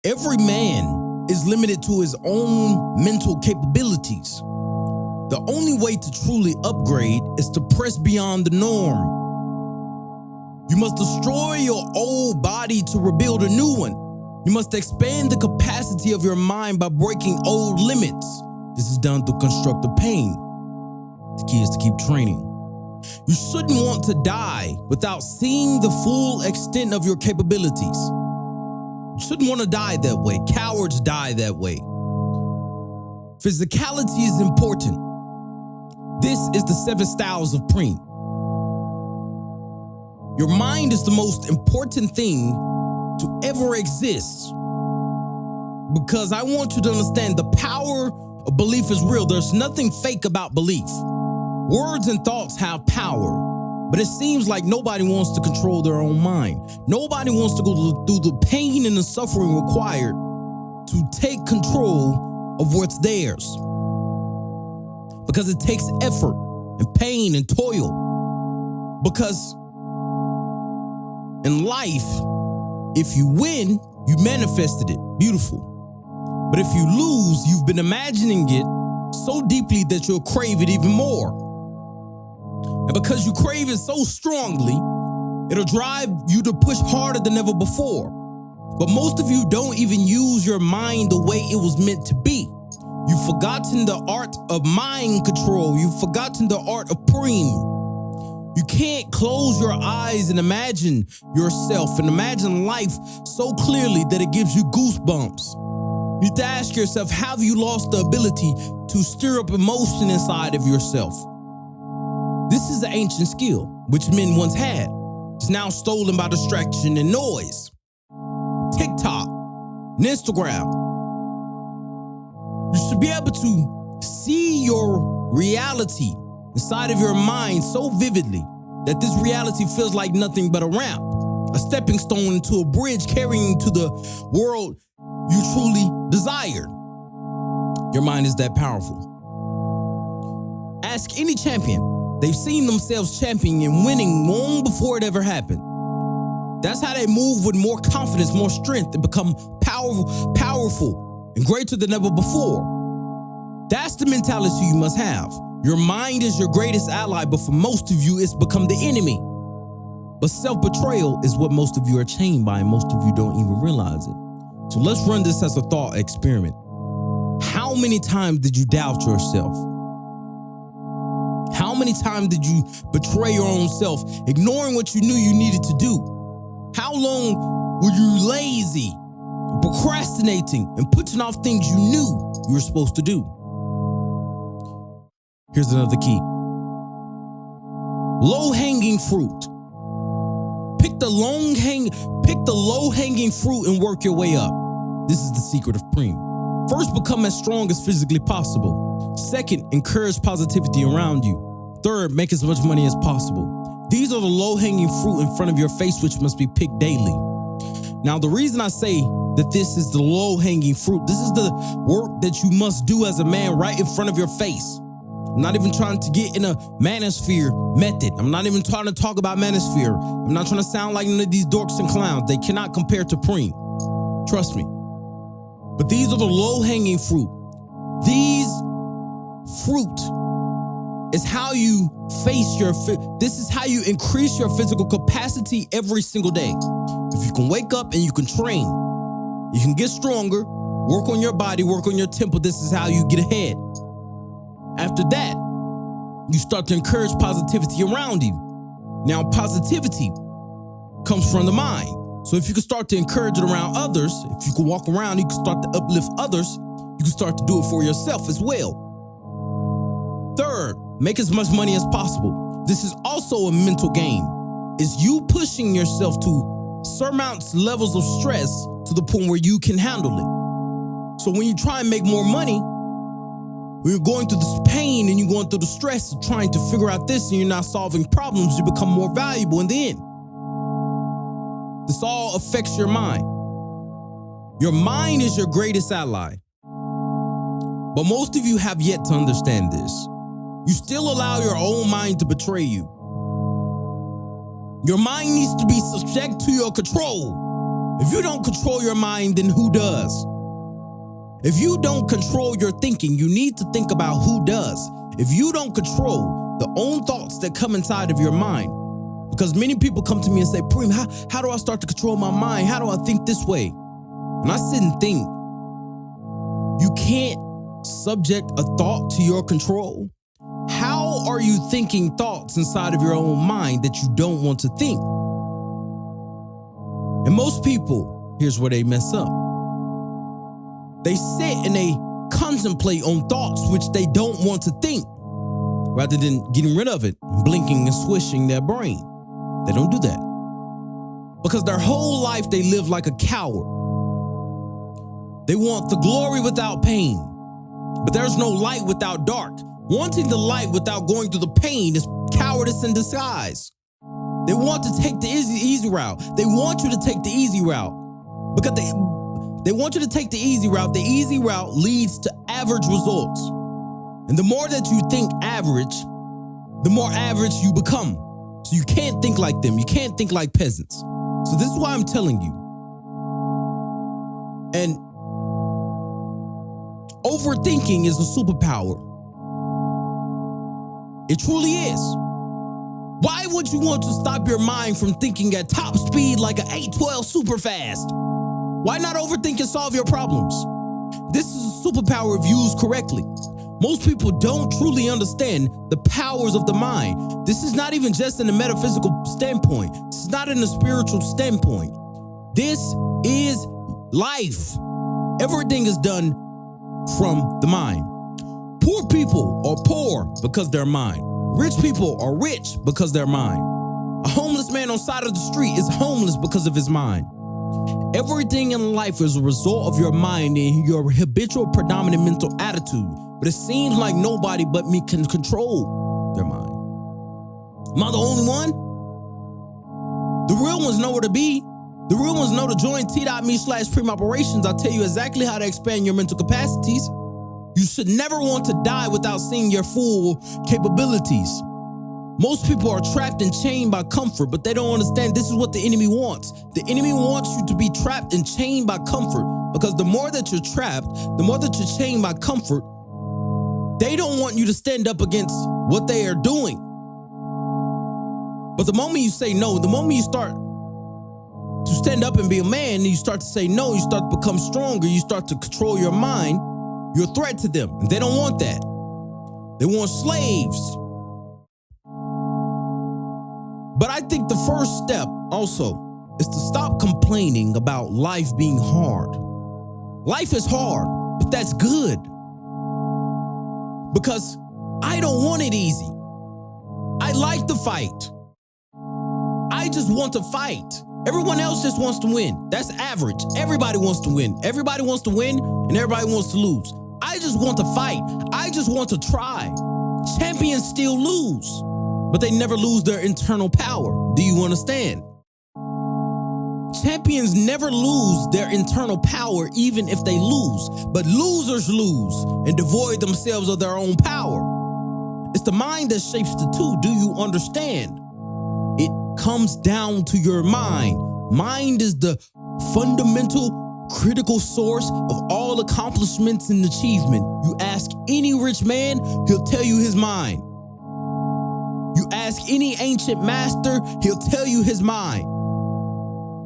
Every man is limited to his own mental capabilities. The only way to truly upgrade is to press beyond the norm. You must destroy your old body to rebuild a new one. You must expand the capacity of your mind by breaking old limits. This is done through constructive pain. The key is to keep training. You shouldn't want to die without seeing the full extent of your capabilities. You shouldn't want to die that way. Cowards die that way. Physicality is important. This is the 7 styles of Preem. Your mind is the most important thing to ever exist. Because I want you to understand the power of belief is real. There's nothing fake about belief. Words and thoughts have power, but it seems like nobody wants to control their own mind. Nobody wants to go through the pain and the suffering required to take control of what's theirs. Because it takes effort and pain and toil. Because in life, if you win, you manifested it. Beautiful. But if you lose, you've been imagining it so deeply that you'll crave it even more. And because you crave it so strongly, it'll drive you to push harder than ever before. But most of you don't even use your mind the way it was meant to be. You've forgotten the art of mind control. You've forgotten the art of Preem. You can't close your eyes and imagine yourself and imagine life so clearly that it gives you goosebumps. You need to ask yourself, have you lost the ability to stir up emotion inside of yourself? This is an ancient skill, which men once had. It's now stolen by distraction and noise. TikTok and Instagram. You should be able to see your reality inside of your mind so vividly that this reality feels like nothing but a ramp, a stepping stone into a bridge carrying you to the world you truly desire. Your mind is that powerful. Ask any champion. They've seen themselves championing and winning long before it ever happened. That's how they move with more confidence, more strength, and become powerful and greater than ever before. That's the mentality you must have. Your mind is your greatest ally, but for most of you, it's become the enemy. But self-betrayal is what most of you are chained by, and most of you don't even realize it. So let's run this as a thought experiment. How many times did you doubt yourself? How many times did you betray your own self, ignoring what you knew you needed to do? How long were you lazy, procrastinating, and putting off things you knew you were supposed to do? Here's another key. Low-hanging fruit. Pick the low-hanging fruit and work your way up. This is the secret of Preem. First, become as strong as physically possible. Second, encourage positivity around you. Third, make as much money as possible. These are the low-hanging fruit in front of your face, which must be picked daily. Now, the reason I say that this is the low-hanging fruit, this is the work that you must do as a man right in front of your face. I'm not even trying to get in a manosphere method. I'm not even trying to talk about manosphere. I'm not trying to sound like none of these dorks and clowns. They cannot compare to Preem. Trust me. But these are the low-hanging fruit. These fruit is how you face this is how you increase your physical capacity every single day. If you can wake up and you can train, you can get stronger, work on your body, work on your temple, this is how you get ahead. After that, you start to encourage positivity around you. Now, positivity comes from the mind. So if you can start to encourage it around others, if you can walk around, you can start to uplift others, you can start to do it for yourself as well. Third, make as much money as possible. This is also a mental game. It's you pushing yourself to surmount levels of stress to the point where you can handle it. So when you try and make more money, when you're going through this pain and you're going through the stress of trying to figure out this and you're not solving problems, you become more valuable in the end. This all affects your mind. Your mind is your greatest ally. But most of you have yet to understand this. You still allow your own mind to betray you. Your mind needs to be subject to your control. If you don't control your mind, then who does? If you don't control your thinking, you need to think about who does. If you don't control the own thoughts that come inside of your mind, because many people come to me and say, Preem, how do I start to control my mind? How do I think this way? And I sit and think, you can't subject a thought to your control. How are you thinking thoughts inside of your own mind that you don't want to think? And most people, here's where they mess up. They sit and they contemplate on thoughts which they don't want to think, rather than getting rid of it, blinking and swishing their brain. They don't do that. Because their whole life they live like a coward. They want the glory without pain, but there's no light without dark. Wanting the light without going through the pain is cowardice in disguise. They want to take the easy route. They want you to take the easy route because they want you to take the easy route. The easy route leads to average results. And the more that you think average, the more average you become. So you can't think like them. You can't think like peasants. So this is why I'm telling you. And overthinking is a superpower. It truly is. Why would you want to stop your mind from thinking at top speed like an 812 super fast? Why not overthink and solve your problems? This is a superpower if used correctly. Most people don't truly understand the powers of the mind. This is not even just in a metaphysical standpoint. This is not in a spiritual standpoint. This is life. Everything is done from the mind. Poor people are poor because they're mind. Rich people are rich because they're mind. A homeless man on the side of the street is homeless because of his mind. Everything in life is a result of your mind and your habitual predominant mental attitude. But it seems like nobody but me can control their mind. Am I the only one? The real ones know where to be. The real ones know to join t.me/Preem Operations. I'll tell you exactly how to expand your mental capacities. You should never want to die without seeing your full capabilities. Most people are trapped and chained by comfort, but they don't understand this is what the enemy wants. The enemy wants you to be trapped and chained by comfort, because the more that you're trapped, the more that you're chained by comfort, they don't want you to stand up against what they are doing. But the moment you say no, the moment you start to stand up and be a man, and you start to say no, you start to become stronger, you start to control your mind, you're a threat to them. And they don't want that. They want slaves. But I think the first step also is to stop complaining about life being hard. Life is hard, but that's good. Because I don't want it easy. I like to fight. I just want to fight. Everyone else just wants to win. That's average. Everybody wants to win. Everybody wants to win and everybody wants to lose. I just want to fight. I just want to try. Champions still lose, but they never lose their internal power. Do you understand? Champions never lose their internal power even if they lose, but losers lose and devoid themselves of their own power. It's the mind that shapes the two. Do you understand? It comes down to your mind. Mind is the fundamental, critical source of all accomplishments and achievement. You ask any rich man, he'll tell you his mind. You ask any ancient master, he'll tell you his mind.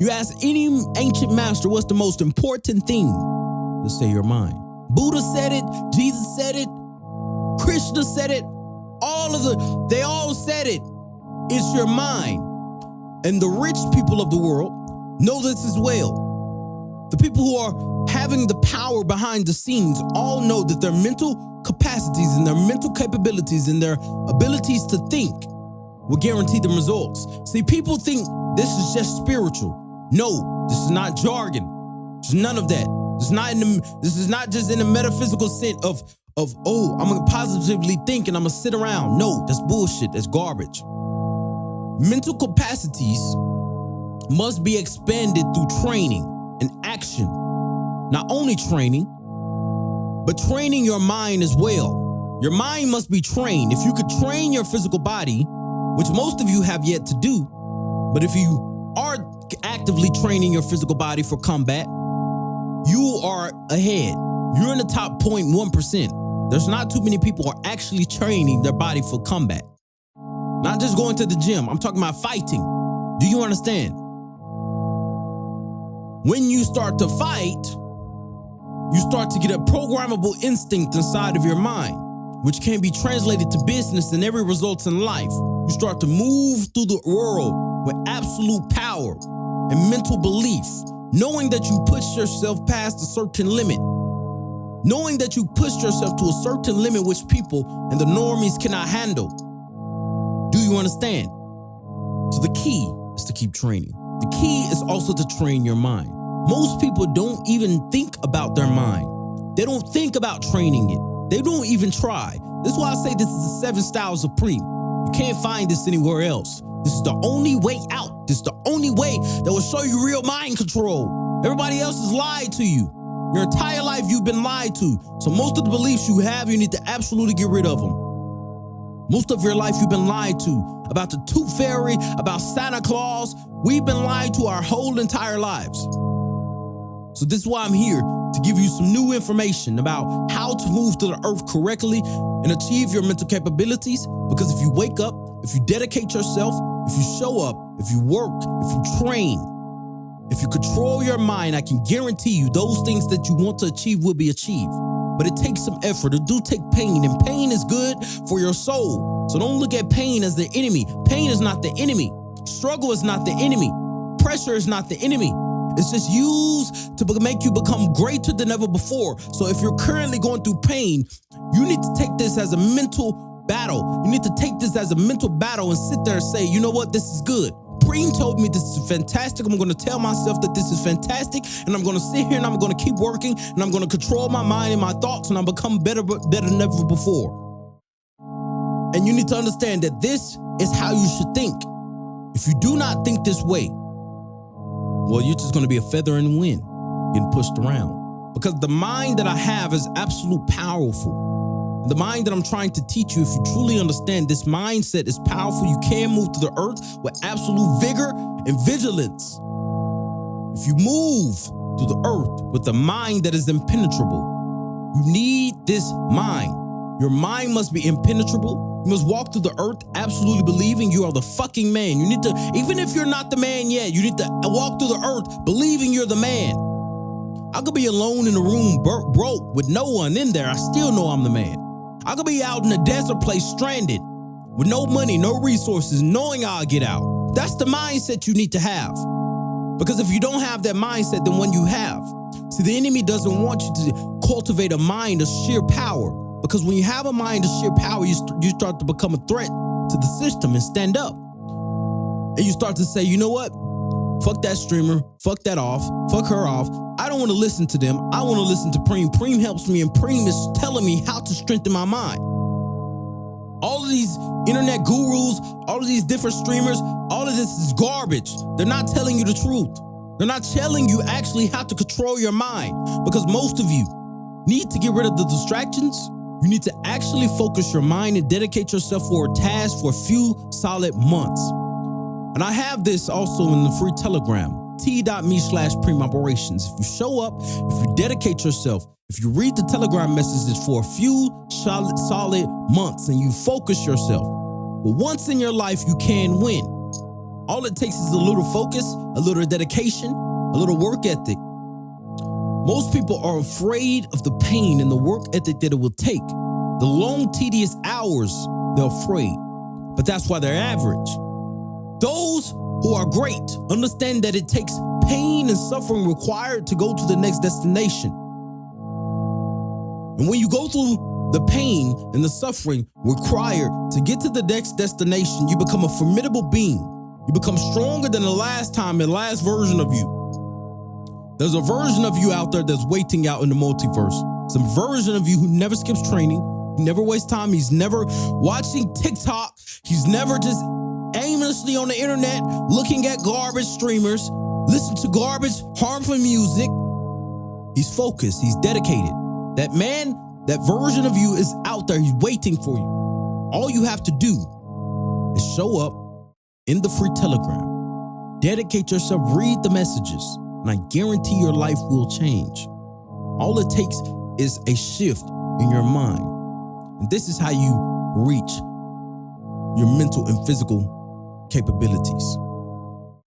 You ask any ancient master, what's the most important thing? They'll say your mind. Buddha said it, Jesus said it, Krishna said it, they all said it. It's your mind. And the rich people of the world know this as well. The people who are having the power behind the scenes all know that their mental capacities and their mental capabilities and their abilities to think will guarantee them results. See, people think this is just spiritual. No, this is not jargon. There's none of that. This is not just in the metaphysical sense of I'm gonna positively think and I'm gonna sit around. No, that's bullshit. That's garbage. Mental capacities must be expanded through training and action. Not only training, but training your mind as well. Your mind must be trained. If you could train your physical body, which most of you have yet to do, but if you are actively training your physical body for combat, you are ahead. You're in the top 0.1%. There's not too many people who are actually training their body for combat. Not just going to the gym. I'm talking about fighting. Do you understand? When you start to fight, you start to get a programmable instinct inside of your mind, which can be translated to business and every results in life. You start to move through the world with absolute power and mental belief, knowing that you push yourself past a certain limit, knowing that you push yourself to a certain limit which people and the normies cannot handle. Do you understand? So the key is to keep training. The key is also to train your mind. Most people don't even think about their mind. They don't think about training it. They don't even try. This is why I say this is the 7 styles of Prem. You can't find this anywhere else. This is the only way out. This is the only way that will show you real mind control. Everybody else has lied to you. Your entire life you've been lied to. So most of the beliefs you have, you need to absolutely get rid of them. Most of your life you've been lied to. About the Tooth Fairy, about Santa Claus. We've been lied to our whole entire lives. So this is why I'm here, to give you some new information about how to move through the earth correctly and achieve your mental capabilities. Because if you wake up, if you dedicate yourself, if you show up, if you work, if you train, if you control your mind, I can guarantee you those things that you want to achieve will be achieved. But it takes some effort. It do take pain, and pain is good for your soul. So don't look at pain as the enemy. Pain is not the enemy. Struggle is not the enemy. Pressure is not the enemy. It's just used to make you become greater than ever before. So if you're currently going through pain, you need to take this as a mental battle. You need to take this as a mental battle and sit there and say, you know what, this is good. Prem told me this is fantastic. I'm going to tell myself that this is fantastic, and I'm going to sit here and I'm going to keep working, and I'm going to control my mind and my thoughts, and I'll become better than ever before. And you need to understand that this is how you should think. If you do not think this way, well, you're just going to be a feather in the wind, getting pushed around. Because the mind that I have is absolute powerful. The mind that I'm trying to teach you, if you truly understand this mindset is powerful, you can move through the earth with absolute vigor and vigilance. If you move through the earth with a mind that is impenetrable, you need this mind. Your mind must be impenetrable. You must walk through the earth absolutely believing you are the fucking man. You need to, even if you're not the man yet, you need to walk through the earth believing you're the man. I could be alone in a room broke with no one in there. I still know I'm the man. I could be out in a desert place stranded with no money, no resources, knowing I'll get out. That's the mindset you need to have. Because if you don't have that mindset, then when you have, see, the enemy doesn't want you to cultivate a mind of sheer power. Because when you have a mind of sheer power, you start to become a threat to the system and stand up. And you start to say, you know what? Fuck that streamer. Fuck that off. Fuck her off. I don't want to listen to them. I want to listen to Prem. Prem helps me, and Prem is telling me how to strengthen my mind. All of these internet gurus, all of these different streamers, all of this is garbage. They're not telling you the truth. They're not telling you actually how to control your mind. Because most of you need to get rid of the distractions. You need to actually focus your mind and dedicate yourself for a task for a few solid months. And I have this also in the free Telegram, t.me/Prem Operations. If you show up, if you dedicate yourself, if you read the Telegram messages for a few solid months and you focus yourself, but once in your life you can win. All it takes is a little focus, a little dedication, a little work ethic. Most people are afraid of the pain and the work ethic that it will take. The long, tedious hours, they're afraid. But that's why they're average. Those who are great understand that it takes pain and suffering required to go to the next destination. And when you go through the pain and the suffering required to get to the next destination, you become a formidable being. You become stronger than the last time and last version of you. There's a version of you out there that's waiting out in the multiverse. Some version of you who never skips training, who never wastes time. He's never watching TikTok. He's never just aimlessly on the internet looking at garbage streamers, listen to garbage, harmful music. He's focused. He's dedicated. That man, that version of you is out there. He's waiting for you. All you have to do is show up in the free Telegram. Dedicate yourself, read the messages, and I guarantee your life will change. All it takes is a shift in your mind. And this is how you reach your mental and physical capabilities.